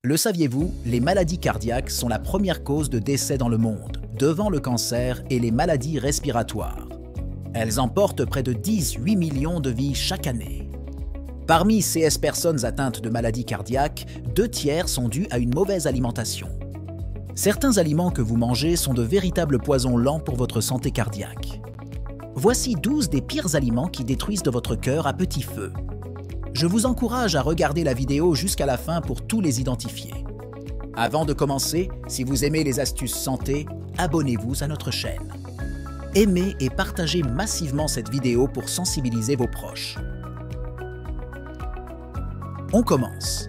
Le saviez-vous, les maladies cardiaques sont la première cause de décès dans le monde, devant le cancer et les maladies respiratoires. Elles emportent près de 18 millions de vies chaque année. Parmi ces personnes atteintes de maladies cardiaques, 2/3 sont dus à une mauvaise alimentation. Certains aliments que vous mangez sont de véritables poisons lents pour votre santé cardiaque. Voici 12 des pires aliments qui détruisent de votre cœur à petit feu. Je vous encourage à regarder la vidéo jusqu'à la fin pour tous les identifier. Avant de commencer, si vous aimez les astuces santé, abonnez-vous à notre chaîne. Aimez et partagez massivement cette vidéo pour sensibiliser vos proches. On commence.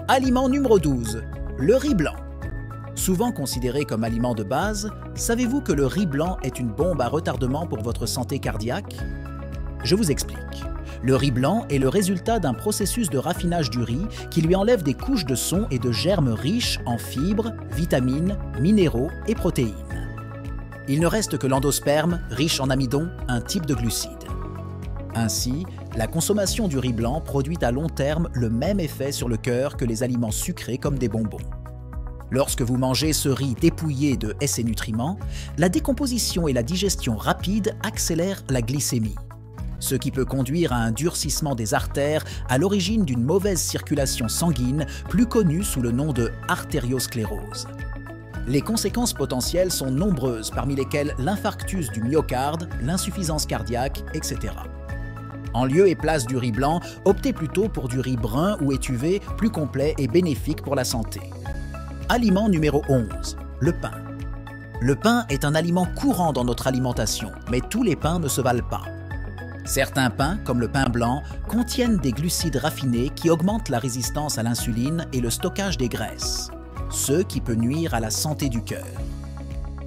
Aliment numéro 12, le riz blanc. Souvent considéré comme aliment de base, savez-vous que le riz blanc est une bombe à retardement pour votre santé cardiaque? Je vous explique. Le riz blanc est le résultat d'un processus de raffinage du riz qui lui enlève des couches de son et de germes riches en fibres, vitamines, minéraux et protéines. Il ne reste que l'endosperme, riche en amidon, un type de glucide. Ainsi, la consommation du riz blanc produit à long terme le même effet sur le cœur que les aliments sucrés comme des bonbons. Lorsque vous mangez ce riz dépouillé de ses nutriments, la décomposition et la digestion rapide accélèrent la glycémie, ce qui peut conduire à un durcissement des artères à l'origine d'une mauvaise circulation sanguine, plus connue sous le nom de artériosclérose. Les conséquences potentielles sont nombreuses, parmi lesquelles l'infarctus du myocarde, l'insuffisance cardiaque, etc. En lieu et place du riz blanc, optez plutôt pour du riz brun ou étuvé, plus complet et bénéfique pour la santé. Aliment numéro 11, le pain. Le pain est un aliment courant dans notre alimentation, mais tous les pains ne se valent pas. Certains pains, comme le pain blanc, contiennent des glucides raffinés qui augmentent la résistance à l'insuline et le stockage des graisses, ce qui peut nuire à la santé du cœur.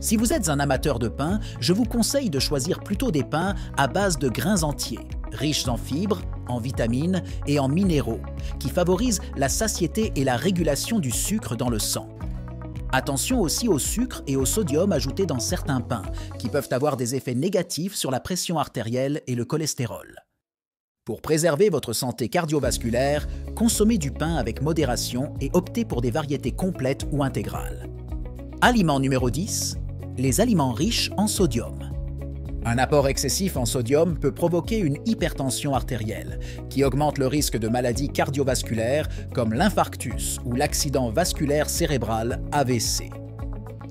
Si vous êtes un amateur de pain, je vous conseille de choisir plutôt des pains à base de grains entiers, riches en fibres, en vitamines et en minéraux, qui favorisent la satiété et la régulation du sucre dans le sang. Attention aussi au sucre et au sodium ajoutés dans certains pains, qui peuvent avoir des effets négatifs sur la pression artérielle et le cholestérol. Pour préserver votre santé cardiovasculaire, consommez du pain avec modération et optez pour des variétés complètes ou intégrales. Aliment numéro 10, les aliments riches en sodium. Un apport excessif en sodium peut provoquer une hypertension artérielle, qui augmente le risque de maladies cardiovasculaires comme l'infarctus ou l'accident vasculaire cérébral AVC.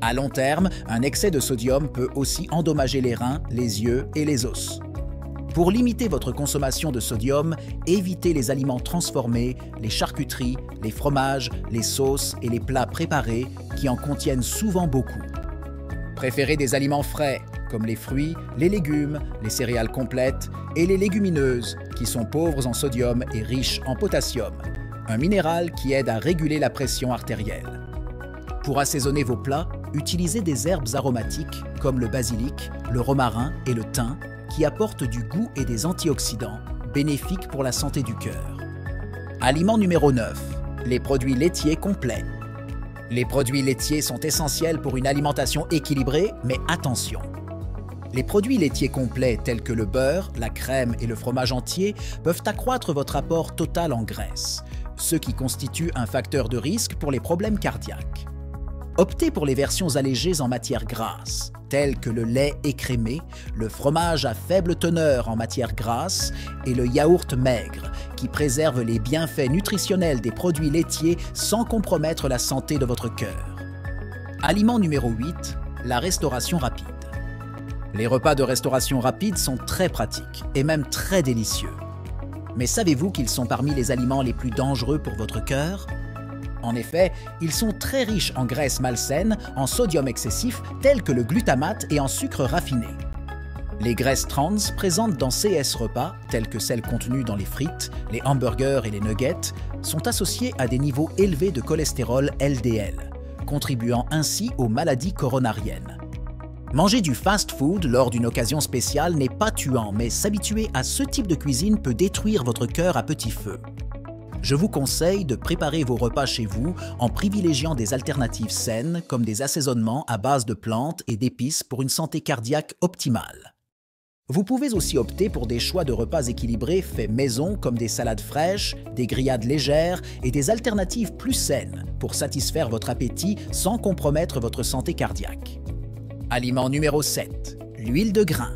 À long terme, un excès de sodium peut aussi endommager les reins, les yeux et les os. Pour limiter votre consommation de sodium, évitez les aliments transformés, les charcuteries, les fromages, les sauces et les plats préparés qui en contiennent souvent beaucoup. Préférez des aliments frais, comme les fruits, les légumes, les céréales complètes et les légumineuses, qui sont pauvres en sodium et riches en potassium, un minéral qui aide à réguler la pression artérielle. Pour assaisonner vos plats, utilisez des herbes aromatiques comme le basilic, le romarin et le thym, qui apportent du goût et des antioxydants, bénéfiques pour la santé du cœur. Aliment numéro 9, les produits laitiers complets. Les produits laitiers sont essentiels pour une alimentation équilibrée, mais attention! Les produits laitiers complets tels que le beurre, la crème et le fromage entier peuvent accroître votre apport total en graisse, ce qui constitue un facteur de risque pour les problèmes cardiaques. Optez pour les versions allégées en matière grasse, telles que le lait écrémé, le fromage à faible teneur en matière grasse et le yaourt maigre, qui préservent les bienfaits nutritionnels des produits laitiers sans compromettre la santé de votre cœur. Aliment numéro 8, la restauration rapide. Les repas de restauration rapide sont très pratiques et même très délicieux. Mais savez-vous qu'ils sont parmi les aliments les plus dangereux pour votre cœur? En effet, ils sont très riches en graisses malsaines, en sodium excessif tel que le glutamate et en sucre raffiné. Les graisses trans présentes dans ces repas, telles que celles contenues dans les frites, les hamburgers et les nuggets, sont associées à des niveaux élevés de cholestérol LDL, contribuant ainsi aux maladies coronariennes. Manger du fast-food lors d'une occasion spéciale n'est pas tuant, mais s'habituer à ce type de cuisine peut détruire votre cœur à petit feu. Je vous conseille de préparer vos repas chez vous en privilégiant des alternatives saines comme des assaisonnements à base de plantes et d'épices pour une santé cardiaque optimale. Vous pouvez aussi opter pour des choix de repas équilibrés faits maison comme des salades fraîches, des grillades légères et des alternatives plus saines pour satisfaire votre appétit sans compromettre votre santé cardiaque. Aliment numéro 7. L'huile de grain.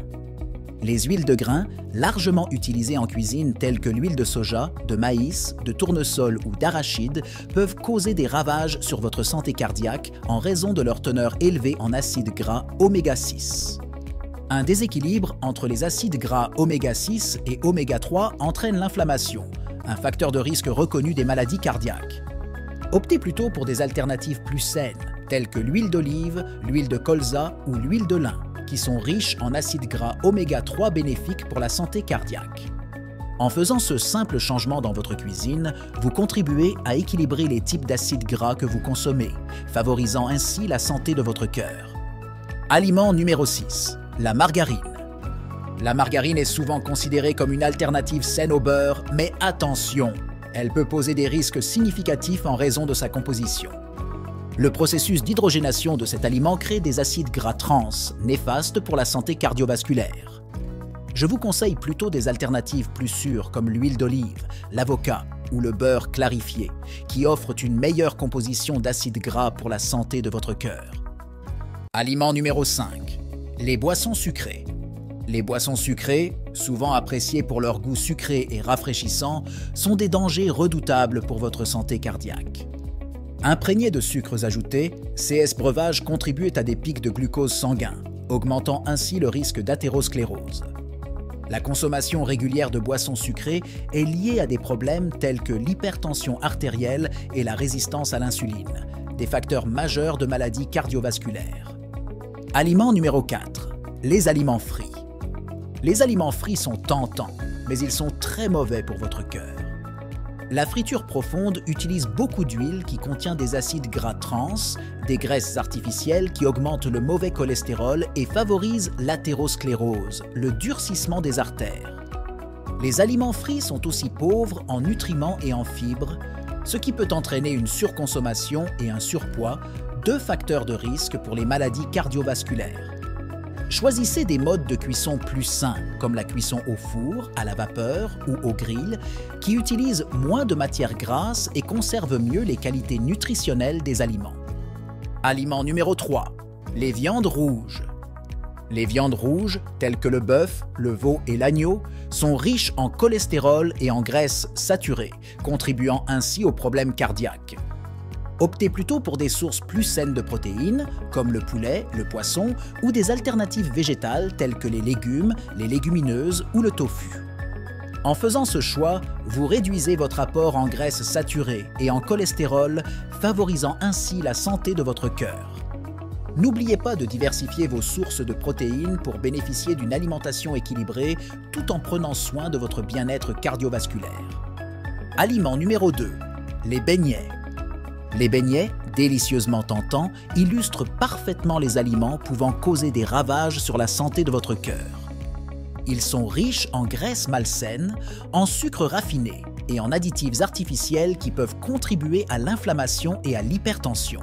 Les huiles de grain, largement utilisées en cuisine telles que l'huile de soja, de maïs, de tournesol ou d'arachide, peuvent causer des ravages sur votre santé cardiaque en raison de leur teneur élevée en acides gras oméga 6. Un déséquilibre entre les acides gras oméga 6 et oméga 3 entraîne l'inflammation, un facteur de risque reconnu des maladies cardiaques. Optez plutôt pour des alternatives plus saines, telles que l'huile d'olive, l'huile de colza ou l'huile de lin, qui sont riches en acides gras oméga 3 bénéfiques pour la santé cardiaque. En faisant ce simple changement dans votre cuisine, vous contribuez à équilibrer les types d'acides gras que vous consommez, favorisant ainsi la santé de votre cœur. Aliment numéro 6. La margarine. La margarine est souvent considérée comme une alternative saine au beurre, mais attention, elle peut poser des risques significatifs en raison de sa composition. Le processus d'hydrogénation de cet aliment crée des acides gras trans, néfastes pour la santé cardiovasculaire. Je vous conseille plutôt des alternatives plus sûres comme l'huile d'olive, l'avocat ou le beurre clarifié, qui offrent une meilleure composition d'acides gras pour la santé de votre cœur. Aliment numéro 5. Les boissons sucrées. Les boissons sucrées, souvent appréciées pour leur goût sucré et rafraîchissant, sont des dangers redoutables pour votre santé cardiaque. Imprégnées de sucres ajoutés, ces breuvages contribuent à des pics de glucose sanguin, augmentant ainsi le risque d'athérosclérose. La consommation régulière de boissons sucrées est liée à des problèmes tels que l'hypertension artérielle et la résistance à l'insuline, des facteurs majeurs de maladies cardiovasculaires. Aliment numéro 4. Les aliments frits. Les aliments frits sont tentants, mais ils sont très mauvais pour votre cœur. La friture profonde utilise beaucoup d'huile qui contient des acides gras trans, des graisses artificielles qui augmentent le mauvais cholestérol et favorisent l'athérosclérose, le durcissement des artères. Les aliments frits sont aussi pauvres en nutriments et en fibres, ce qui peut entraîner une surconsommation et un surpoids, deux facteurs de risque pour les maladies cardiovasculaires. Choisissez des modes de cuisson plus sains, comme la cuisson au four, à la vapeur ou au grill, qui utilisent moins de matières grasses et conservent mieux les qualités nutritionnelles des aliments. Aliment numéro 3. Les viandes rouges. Les viandes rouges, telles que le bœuf, le veau et l'agneau, sont riches en cholestérol et en graisses saturées, contribuant ainsi aux problèmes cardiaques. Optez plutôt pour des sources plus saines de protéines, comme le poulet, le poisson, ou des alternatives végétales telles que les légumes, les légumineuses ou le tofu. En faisant ce choix, vous réduisez votre apport en graisses saturées et en cholestérol, favorisant ainsi la santé de votre cœur. N'oubliez pas de diversifier vos sources de protéines pour bénéficier d'une alimentation équilibrée tout en prenant soin de votre bien-être cardiovasculaire. Aliment numéro 2. Les beignets. Les beignets, délicieusement tentants, illustrent parfaitement les aliments pouvant causer des ravages sur la santé de votre cœur. Ils sont riches en graisses malsaines, en sucres raffinés et en additifs artificiels qui peuvent contribuer à l'inflammation et à l'hypertension.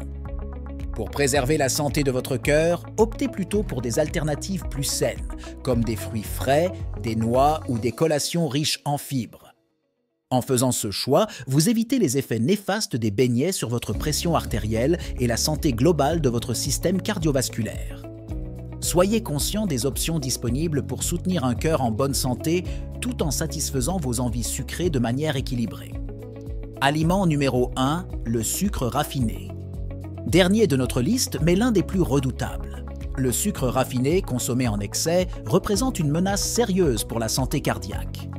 Pour préserver la santé de votre cœur, optez plutôt pour des alternatives plus saines, comme des fruits frais, des noix ou des collations riches en fibres. En faisant ce choix, vous évitez les effets néfastes des beignets sur votre pression artérielle et la santé globale de votre système cardiovasculaire. Soyez conscient des options disponibles pour soutenir un cœur en bonne santé tout en satisfaisant vos envies sucrées de manière équilibrée. Aliment numéro 1, le sucre raffiné. Dernier de notre liste, mais l'un des plus redoutables. Le sucre raffiné, consommé en excès, représente une menace sérieuse pour la santé cardiaque.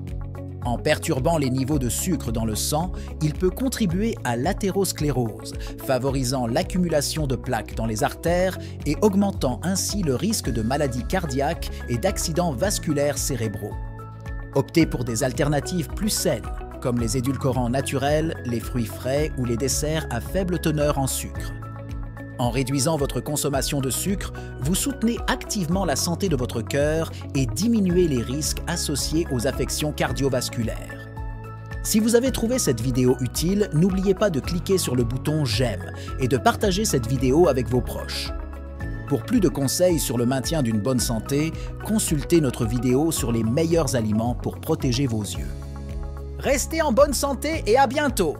En perturbant les niveaux de sucre dans le sang, il peut contribuer à l'athérosclérose, favorisant l'accumulation de plaques dans les artères et augmentant ainsi le risque de maladies cardiaques et d'accidents vasculaires cérébraux. Optez pour des alternatives plus saines, comme les édulcorants naturels, les fruits frais ou les desserts à faible teneur en sucre. En réduisant votre consommation de sucre, vous soutenez activement la santé de votre cœur et diminuez les risques associés aux affections cardiovasculaires. Si vous avez trouvé cette vidéo utile, n'oubliez pas de cliquer sur le bouton « J'aime » et de partager cette vidéo avec vos proches. Pour plus de conseils sur le maintien d'une bonne santé, consultez notre vidéo sur les meilleurs aliments pour protéger vos yeux. Restez en bonne santé et à bientôt!